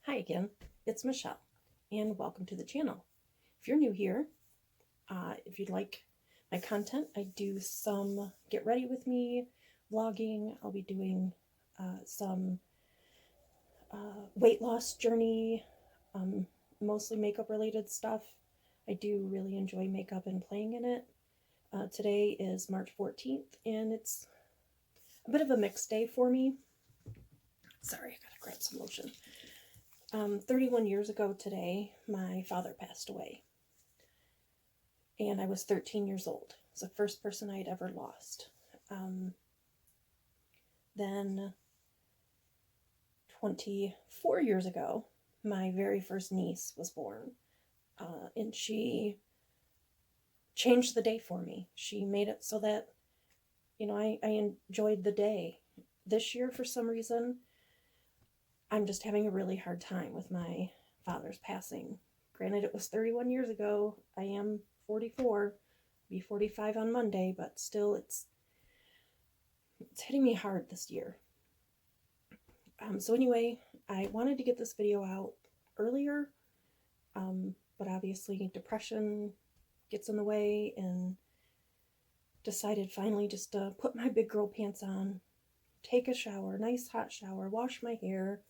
Hi again, it's Michelle, and welcome to the channel. If you're new here, if you'd like my content, I do some get ready with me vlogging. I'll be doing some weight loss journey, mostly makeup related stuff. I do really enjoy makeup and playing in it. Today is March 14th, and it's a bit of a mixed day for me. Sorry, I gotta grab some lotion. 31 years ago today, my father passed away. And I was 13 years old. It's the first person I had ever lost. Then 24 years ago, my very first niece was born. And she changed the day for me. She made it so that, I enjoyed the day. This year, for some reason, I'm just having a really hard time with my father's passing. Granted, it was 31 years ago. I am 44, be 45 on Monday, but still it's hitting me hard this year. So anyway, I wanted to get this video out earlier, but obviously depression gets in the way, and decided finally just to put my big girl pants on, take a shower, nice hot shower, wash my hair,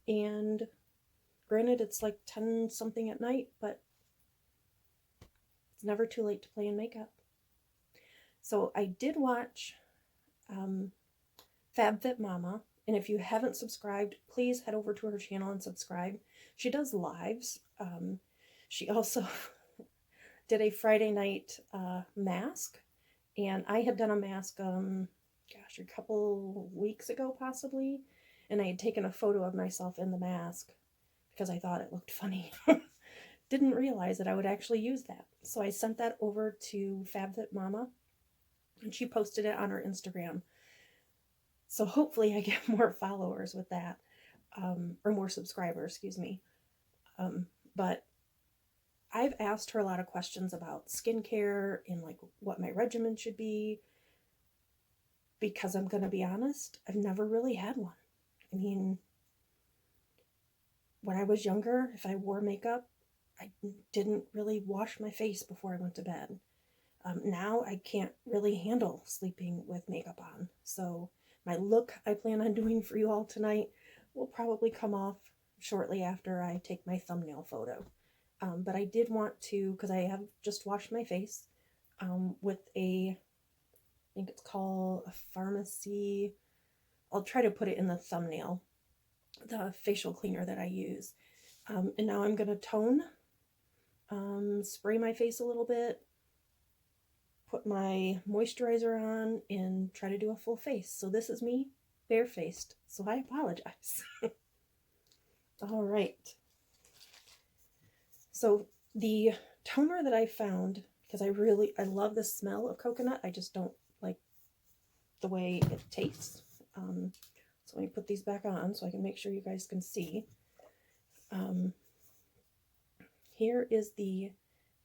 and granted it's like 10 something at night, but it's never too late to play in makeup. So I did watch FabFitMama, and if you haven't subscribed, please head over to her channel and subscribe. She does lives. She also did a Friday night mask, and I had done a mask, a couple weeks ago possibly, and I had taken a photo of myself in the mask because I thought it looked funny. Didn't realize that I would actually use that. So I sent that over to FabFitMama, and she posted it on her Instagram. So hopefully I get more followers with that, or more subscribers, excuse me. But I've asked her a lot of questions about skincare and like what my regimen should be, because I'm going to be honest, I've never really had one. I mean, when I was younger, if I wore makeup, I didn't really wash my face before I went to bed. Now I can't really handle sleeping with makeup on. So my look I plan on doing for you all tonight will probably come off shortly after I take my thumbnail photo. But I did want to, because I have just washed my face with I think it's called a Pharmacy. I'll try to put it in the thumbnail, the facial cleaner that I use. And now I'm going to tone, spray my face a little bit, put my moisturizer on, and try to do a full face. So this is me barefaced, so I apologize. All right. So the toner that I found, because I love the smell of coconut, I just don't like the way it tastes. So let me put these back on so I can make sure you guys can see. Here is the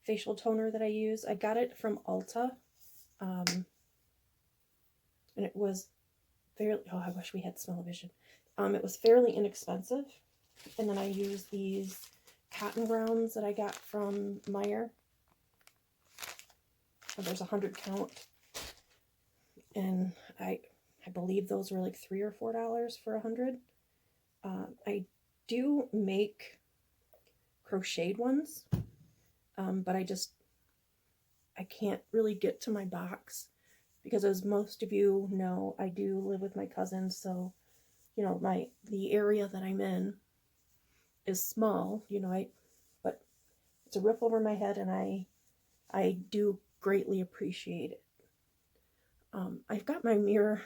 facial toner that I use. I got it from Ulta, and it was fairly, oh, I wish we had smell-o-vision. It was fairly inexpensive. And then I use these cotton grounds that I got from Meijer. There's 100 count, and I believe those were like $3 or $4 for 100. I do make crocheted ones, but I can't really get to my box because, as most of you know, I do live with my cousins, so the area that I'm in is small, but it's a roof over my head, and I do greatly appreciate it. I've got my mirror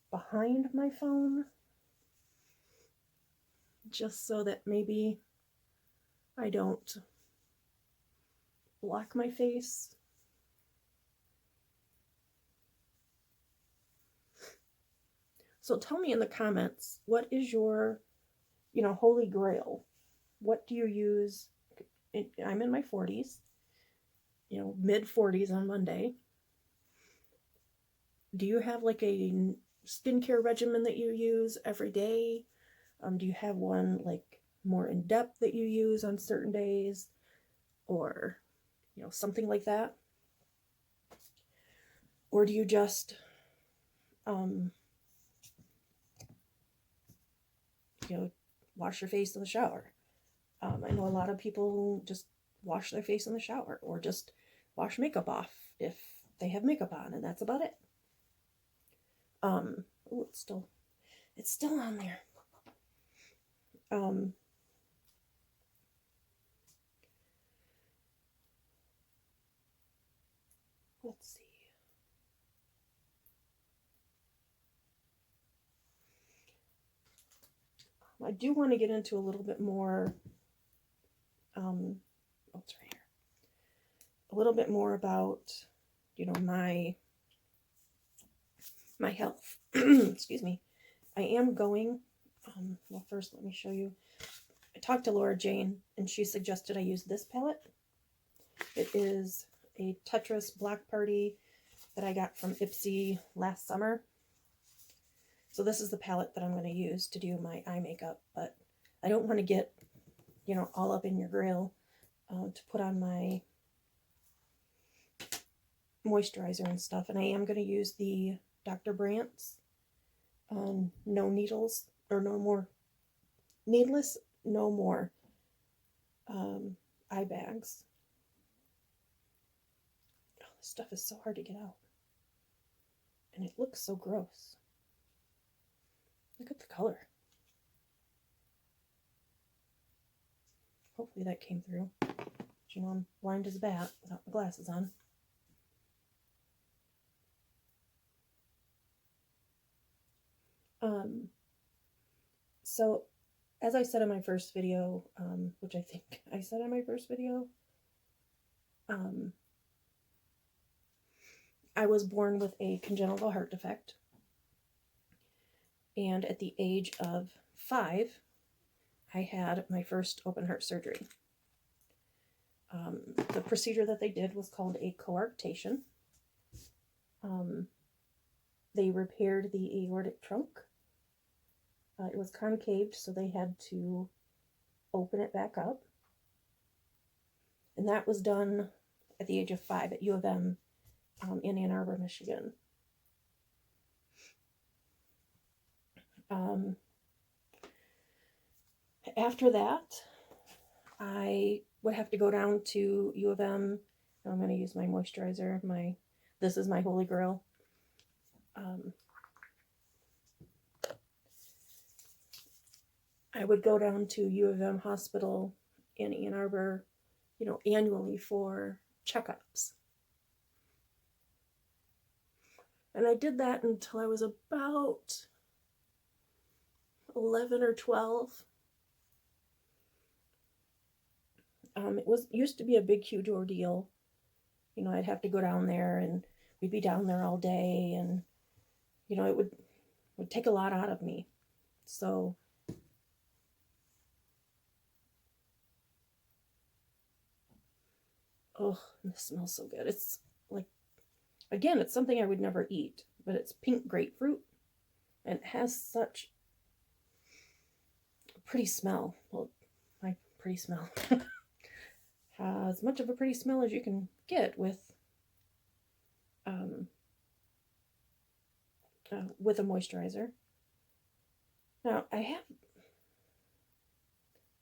behind my phone just so that maybe I don't block my face. So tell me in the comments, what is your, holy grail? What do you use? I'm in my 40s, mid 40s on Monday. Do you have like a skincare regimen that you use every day? Do you have one like more in depth that you use on certain days, or something like that? Or do you just um, wash your face in the shower? I know a lot of people who just wash their face in the shower, or just wash makeup off if they have makeup on, and that's about it. Oh, it's still on there. Let's see. I do want to get into a little bit more. It's right here. A little bit more about, my health. Excuse me. I am going. Well, first let me show you. I talked to Laura Jane, and she suggested I use this palette. It is a Tetris Black Party that I got from Ipsy last summer. So this is the palette that I'm going to use to do my eye makeup, but I don't want to get, all up in your grill to put on my moisturizer and stuff. And I am going to use the Dr. Brandt's No Needles, or No More, Needless No More eye bags. Oh, this stuff is so hard to get out. And it looks so gross. Look at the color. Hopefully that came through. But, I'm blind as a bat without my glasses on. So, as I said in my first video, which I think I said in my first video, I was born with a congenital heart defect. And at the age of 5, I had my first open heart surgery. The procedure that they did was called a coarctation. They repaired the aortic trunk. It was concaved, so they had to open it back up. And that was done at the age of 5 at U of M in Ann Arbor, Michigan. After that, I would have to go down to U of M. I'm going to use my moisturizer. This is my Holy Grail. I would go down to U of M Hospital in Ann Arbor, annually for checkups. And I did that until I was about 11 or 12. It used to be a big, huge ordeal. I'd have to go down there, and we'd be down there all day, and it would take a lot out of me. So oh, this smells so good. It's like, again, it's something I would never eat, but it's pink grapefruit, and it has such a pretty smell. Well, my pretty smell. As much of a pretty smell as you can get with a moisturizer. Now, I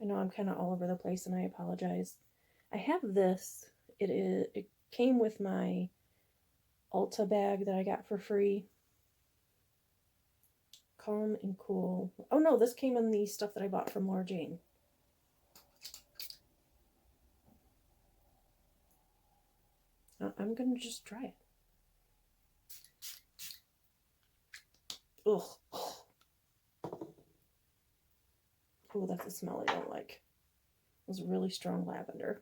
know I'm kind of all over the place, and I apologize. I have this. It came with my Ulta bag that I got for free. Calm and Cool. Oh no, this came in the stuff that I bought from Laura Jane. I'm gonna just try it. Ugh. Oh, that's a smell I don't like. It was really strong lavender.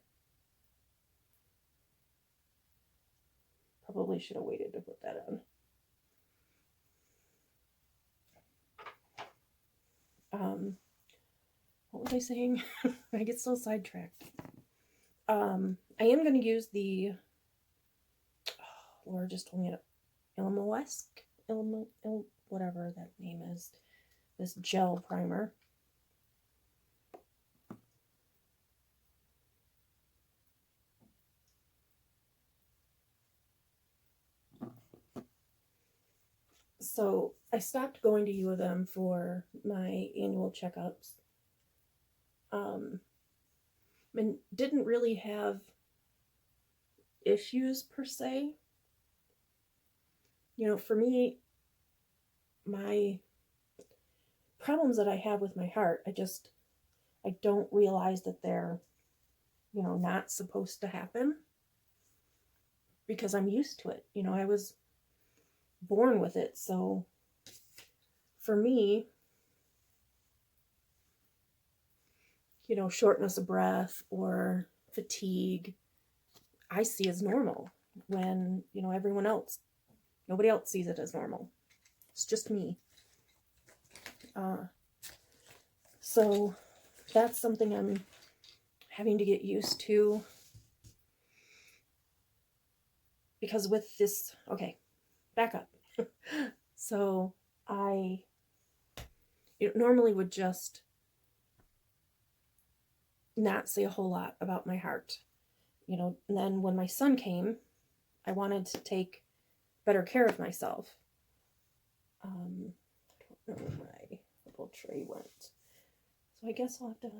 Probably should have waited to put that on. What was I saying? I get so sidetracked. I am going to use the, Laura just told me whatever that name is, this gel primer. So I stopped going to U of M for my annual checkups. And didn't really have issues per se. For me, my problems that I have with my heart, I don't realize that they're, not supposed to happen because I'm used to it. I was born with it. So for me, shortness of breath or fatigue, I see as normal when, nobody else sees it as normal. It's just me. So that's something I'm having to get used to. Because with this, okay, back up. So I normally would just not say a whole lot about my heart. And then when my son came, I wanted to take better care of myself. I don't know where my little tray went. So I guess I'll have to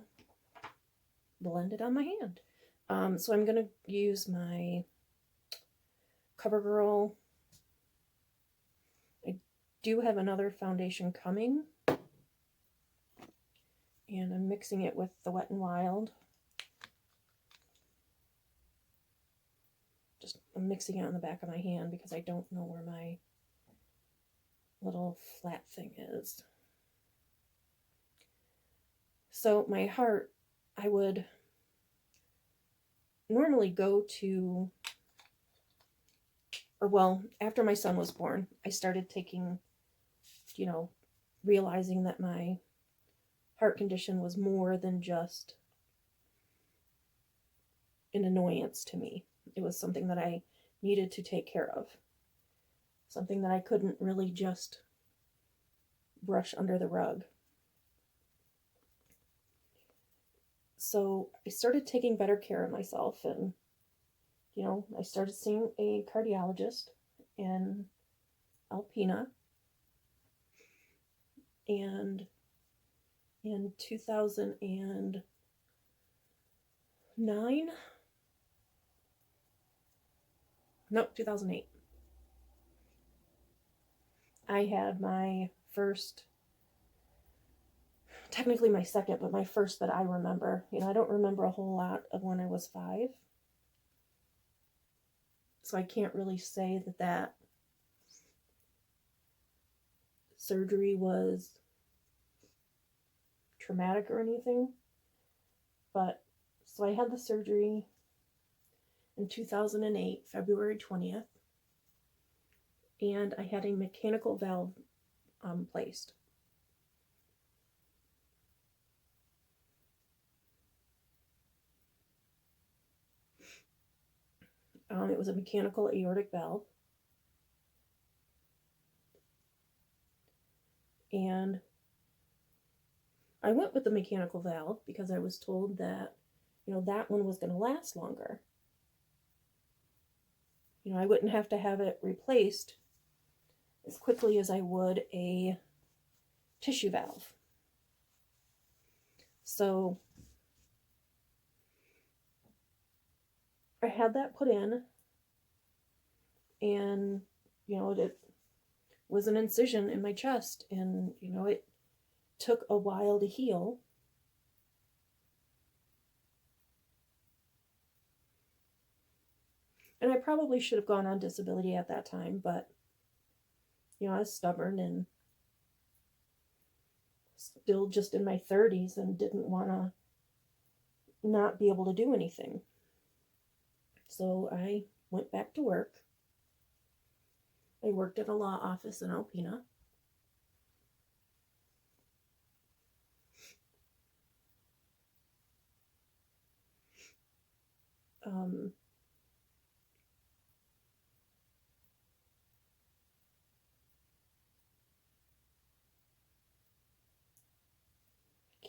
blend it on my hand. So I'm going to use my CoverGirl. I do have another foundation coming. And I'm mixing it with the Wet n Wild. I'm mixing it on the back of my hand because I don't know where my little flat thing is. So my heart, I would normally go to, after my son was born, I started taking, realizing that my heart condition was more than just an annoyance to me. It was something that I needed to take care of. Something that I couldn't really just brush under the rug. So I started taking better care of myself, and, I started seeing a cardiologist in Alpena. And in 2009, no, 2008, I had my first, technically my second, but my first that I remember. I don't remember a whole lot of when I was 5. So I can't really say that surgery was traumatic or anything. But, so I had the surgery in 2008, February 20th. And I had a mechanical valve placed. It was a mechanical aortic valve. And I went with the mechanical valve because I was told that, that one was going to last longer. I wouldn't have to have it replaced as quickly as I would a tissue valve. So I had that put in, and, it was an incision in my chest, and, it took a while to heal. And I probably should have gone on disability at that time, but, I was stubborn and still just in my 30s and didn't want to not be able to do anything. So I went back to work. I worked at a law office in Alpena.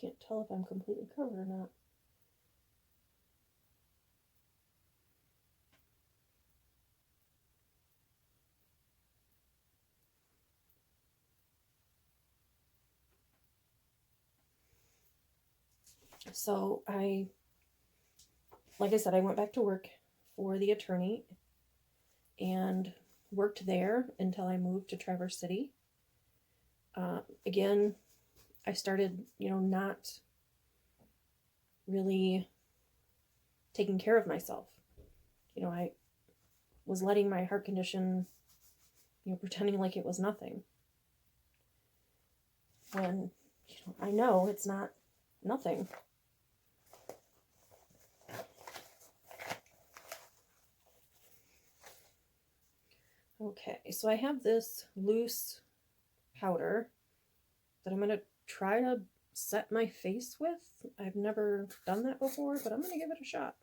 Can't tell if I'm completely covered or not. So like I said, I went back to work for the attorney and worked there until I moved to Traverse City. Again, I started, not really taking care of myself. I was letting my heart condition, pretending like it was nothing. When, I know it's not nothing. Okay, so I have this loose powder that I'm going to try to set my face with. I've never done that before, but I'm going to give it a shot.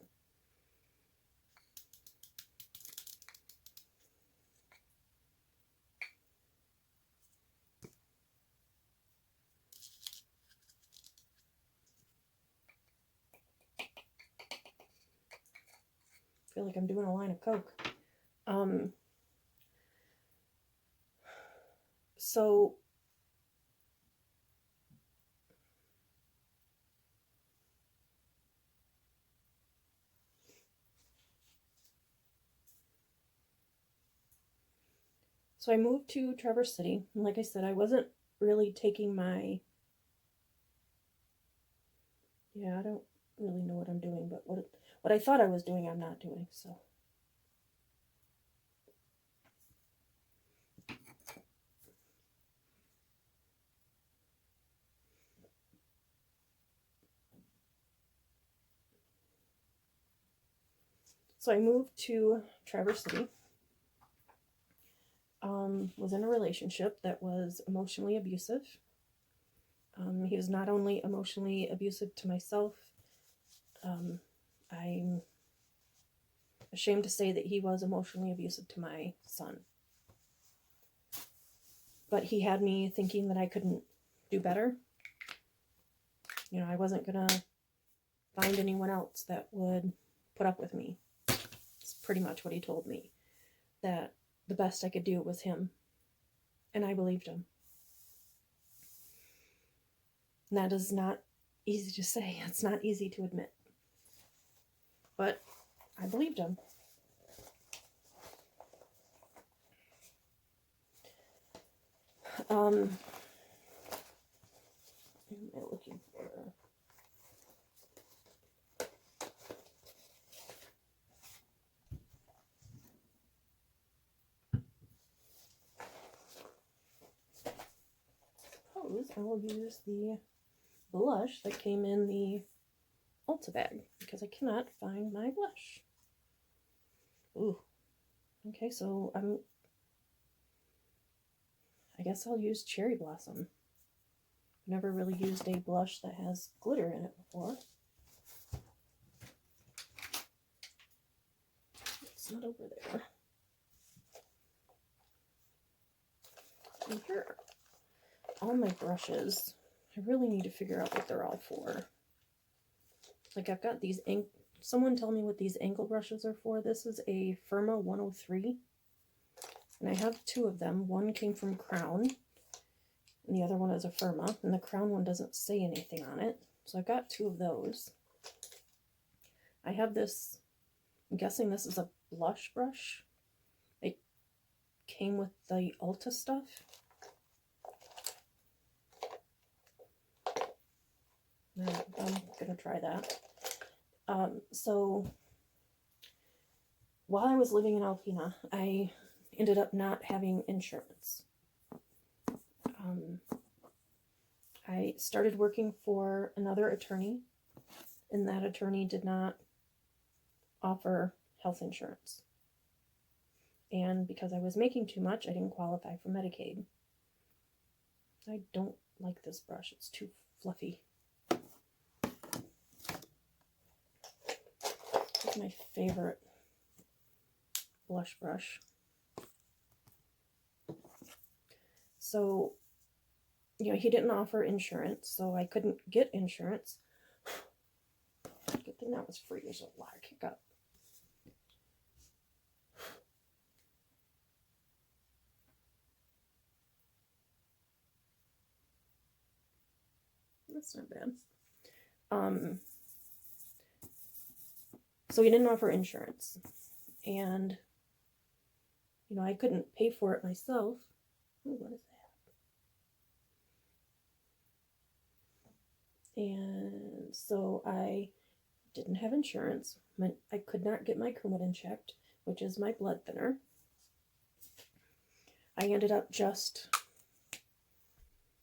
I feel like I'm doing a line of Coke. So I moved to Traverse City, and like I said, I wasn't really taking my, I don't really know what I'm doing, but what I thought I was doing, I'm not doing, so. So I moved to Traverse City. Was in a relationship that was emotionally abusive. He was not only emotionally abusive to myself, I'm ashamed to say that he was emotionally abusive to my son. But he had me thinking that I couldn't do better. I wasn't going to find anyone else that would put up with me. It's pretty much what he told me. That the best I could do was him. And I believed him. And that is not easy to say. It's not easy to admit. But I believed him. What am I looking for? I will use the blush that came in the Ulta bag because I cannot find my blush. Ooh. Okay, so I guess I'll use Cherry Blossom. Never really used a blush that has glitter in it before. It's not over there. And here are all my brushes. I really need to figure out what they're all for. Like I've got these someone tell me what these angle brushes are for. This is a Firma 103. And I have two of them. One came from Crown. And the other one is a Firma. And the Crown one doesn't say anything on it. So I've got two of those. I have this, I'm guessing this is a blush brush. It came with the Ulta stuff. I'm going to try that. So while I was living in Alpena, I ended up not having insurance. I started working for another attorney, and that attorney did not offer health insurance. And because I was making too much, I didn't qualify for Medicaid. I don't like this brush. It's too fluffy. It's my favorite blush brush. So, he didn't offer insurance, so I couldn't get insurance. Good thing that was free. There's a lot of kick up. That's not bad. So he didn't offer insurance. And, I couldn't pay for it myself. Ooh, what is that? And so I didn't have insurance. I could not get my Coumadin checked, which is my blood thinner. I ended up just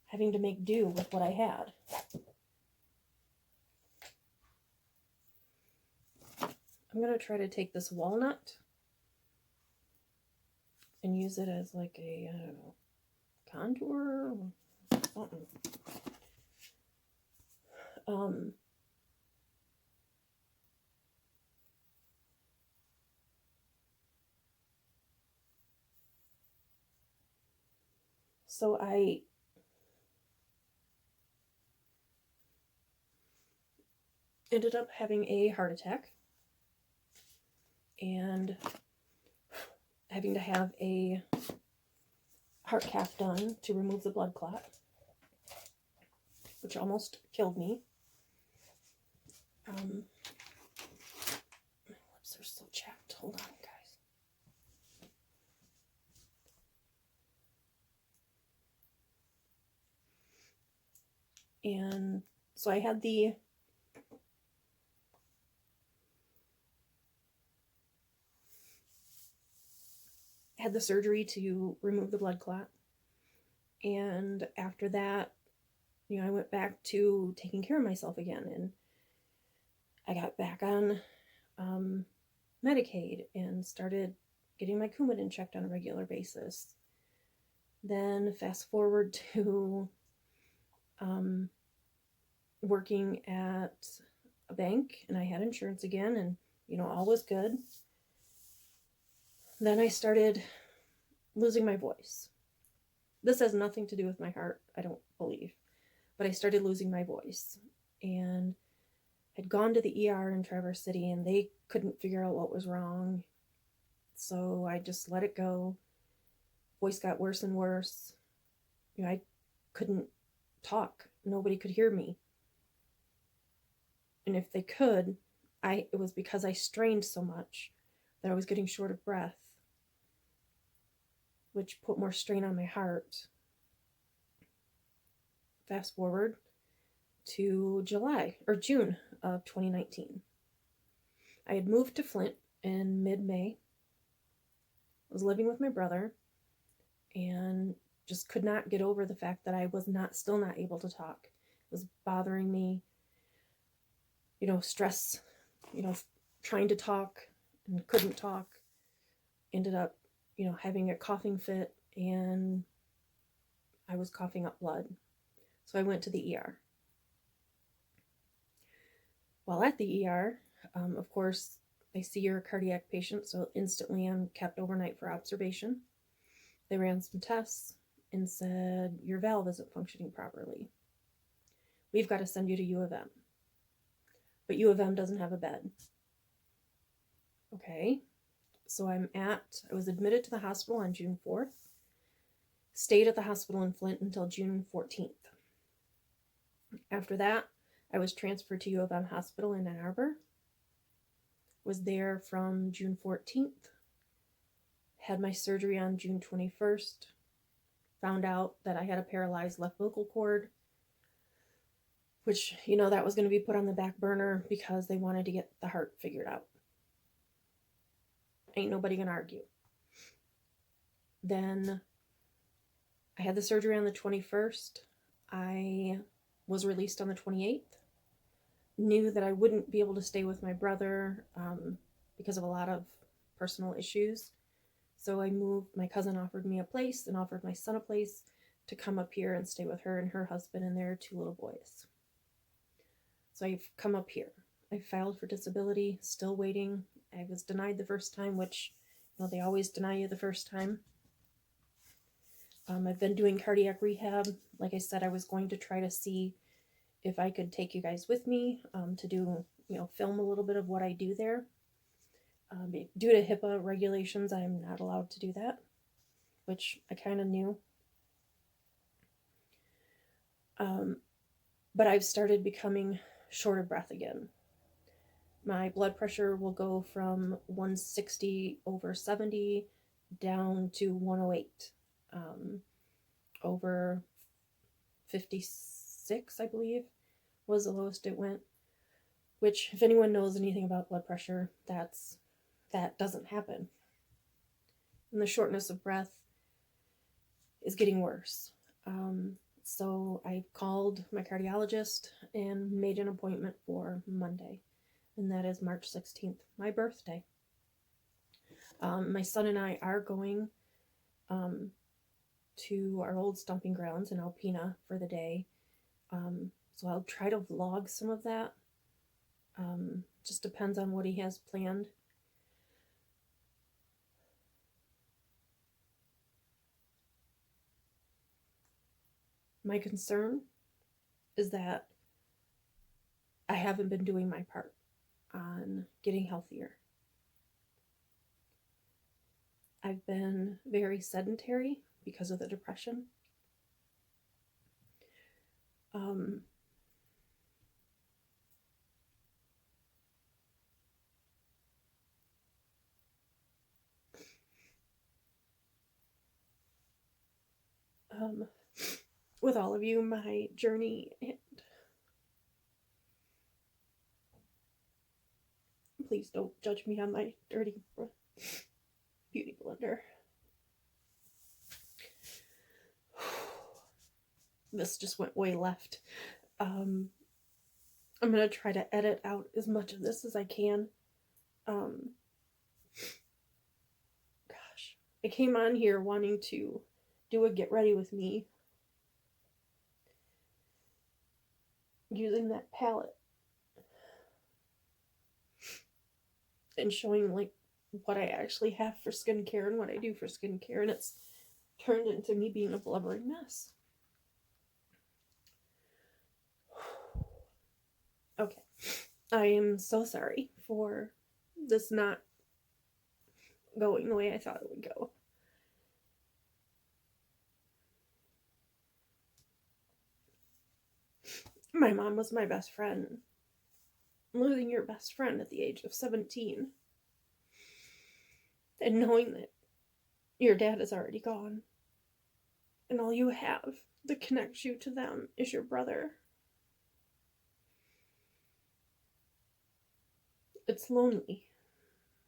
having to make do with what I had. I'm going to try to take this walnut and use it as like a, I don't know, contour or something. So I ended up having a heart attack and having to have a heart cath done to remove the blood clot, which almost killed me. My lips are so chapped. Hold on, guys. And so I had the surgery to remove the blood clot. And after that, I went back to taking care of myself again, and I got back on Medicaid and started getting my Coumadin checked on a regular basis. Then fast forward to working at a bank, and I had insurance again, and all was good. Then I started losing my voice. This has nothing to do with my heart, I don't believe, but I started losing my voice, and had gone to the ER in Traverse City, and they couldn't figure out what was wrong. So I just let it go. Voice got worse and worse. I couldn't talk. Nobody could hear me. And if they could, it was because I strained so much that I was getting short of breath, which put more strain on my heart. Fast forward to June of 2019. I had moved to Flint in mid-May. I was living with my brother and just could not get over the fact that I was still not able to talk. It was bothering me. Stress, trying to talk and couldn't talk. Ended up, having a coughing fit, and I was coughing up blood. So I went to the ER. While at the ER, of course, I see you're a cardiac patient, so instantly I'm kept overnight for observation. They ran some tests and said, your valve isn't functioning properly. We've got to send you to U of M. But U of M doesn't have a bed. Okay, so I was admitted to the hospital on June 4th, stayed at the hospital in Flint until June 14th. After that, I was transferred to U of M Hospital in Ann Arbor, was there from June 14th, had my surgery on June 21st, found out that I had a paralyzed left vocal cord, which, that was going to be put on the back burner because they wanted to get the heart figured out. Ain't nobody going to argue. Then I had the surgery on the 21st. I was released on the 28th. Knew that I wouldn't be able to stay with my brother because of a lot of personal issues. So I moved. My cousin offered me a place and offered my son a place to come up here and stay with her and her husband and their 2 little boys. So I've come up here. I filed for disability, still waiting. I was denied the first time, which, they always deny you the first time. I've been doing cardiac rehab. Like I said, I was going to try to see if I could take you guys with me to do, film a little bit of what I do there. Due to HIPAA regulations, I'm not allowed to do that, which I kind of knew. But I've started becoming short of breath again. My blood pressure will go from 160/70 down to 108 over 56, I believe, was the lowest it went. Which, if anyone knows anything about blood pressure, that doesn't happen. And the shortness of breath is getting worse. So I called my cardiologist and made an appointment for Monday, and that is March 16th, my birthday. My son and I are going to our old stomping grounds in Alpena for the day. So I'll try to vlog some of that. Just depends on what he has planned. My concern is that I haven't been doing my part on getting healthier. I've been very sedentary because of the depression. With all of you, my journey, and please don't judge me on my dirty beauty blender. This just went way left. I'm gonna try to edit out as much of this as I can. Gosh, I came on here wanting to do a get ready with me using that palette and showing like what I actually have for skincare and what I do for skincare, and it's turned into me being a blubbering mess. Okay, I am so sorry for this not going the way I thought it would go. My mom was my best friend. Losing your best friend at the age of 17 and knowing that your dad is already gone and all you have that connects you to them is your brother. It's lonely.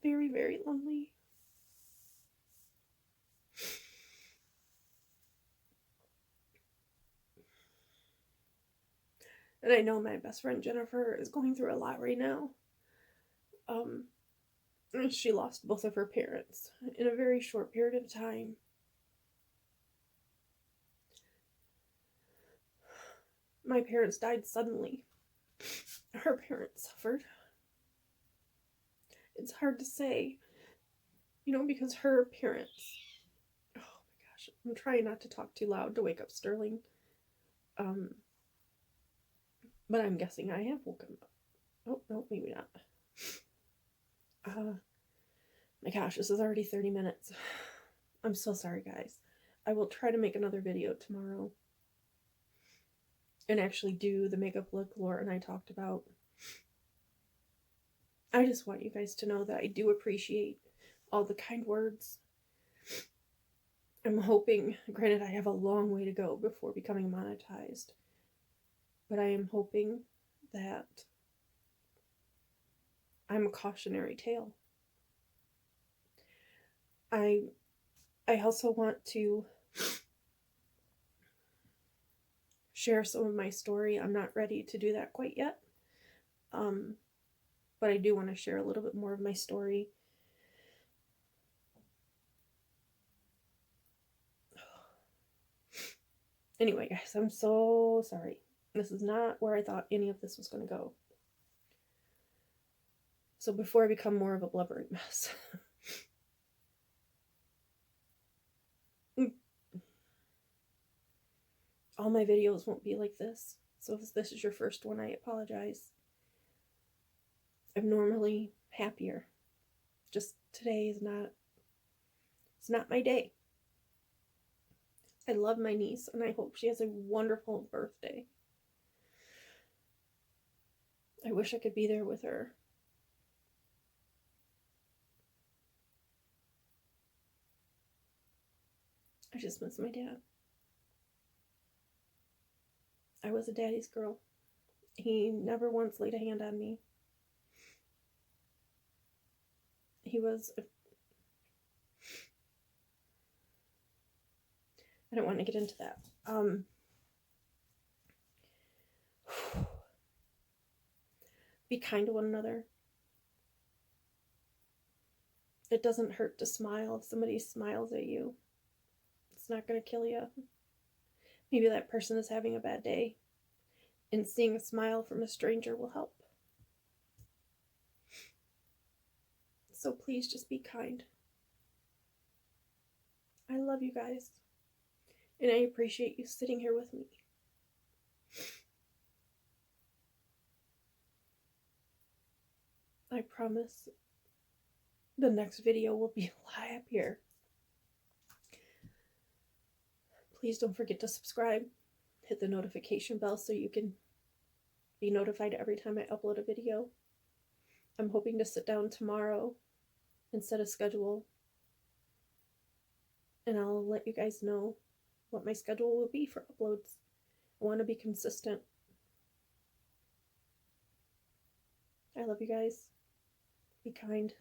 Very, very lonely. And I know my best friend Jennifer is going through a lot right now. She lost both of her parents in a very short period of time. My parents died suddenly. Her parents suffered. It's hard to say, because her parents... Oh my gosh, I'm trying not to talk too loud to wake up Sterling. But I'm guessing I have woken up. Oh, no, maybe not. My gosh, this is already 30 minutes. I'm so sorry, guys. I will try to make another video tomorrow and actually do the makeup look Laura and I talked about. I just want you guys to know that I do appreciate all the kind words. I'm hoping, granted I have a long way to go before becoming monetized, but I am hoping that I'm a cautionary tale. I also want to share some of my story. I'm not ready to do that quite yet. But I do want to share a little bit more of my story. Anyway, guys, I'm so sorry. This is not where I thought any of this was going to go. So before I become more of a blubbering mess. All my videos won't be like this. So if this is your first one, I apologize. I'm normally happier. Just today is not... It's not my day. I love my niece and I hope she has a wonderful birthday. I wish I could be there with her. I just miss my dad. I was a daddy's girl. He never once laid a hand on me. He was I don't want to get into that. Be kind to one another. It doesn't hurt to smile if somebody smiles at you. It's not going to kill you. Maybe that person is having a bad day, and seeing a smile from a stranger will help. So please just be kind. I love you guys, and I appreciate you sitting here with me. I promise the next video will be a lot happier. Please don't forget to subscribe. Hit the notification bell so you can be notified every time I upload a video. I'm hoping to sit down tomorrow and set a schedule, and I'll let you guys know what my schedule will be for uploads. I want to be consistent. I love you guys. Be kind.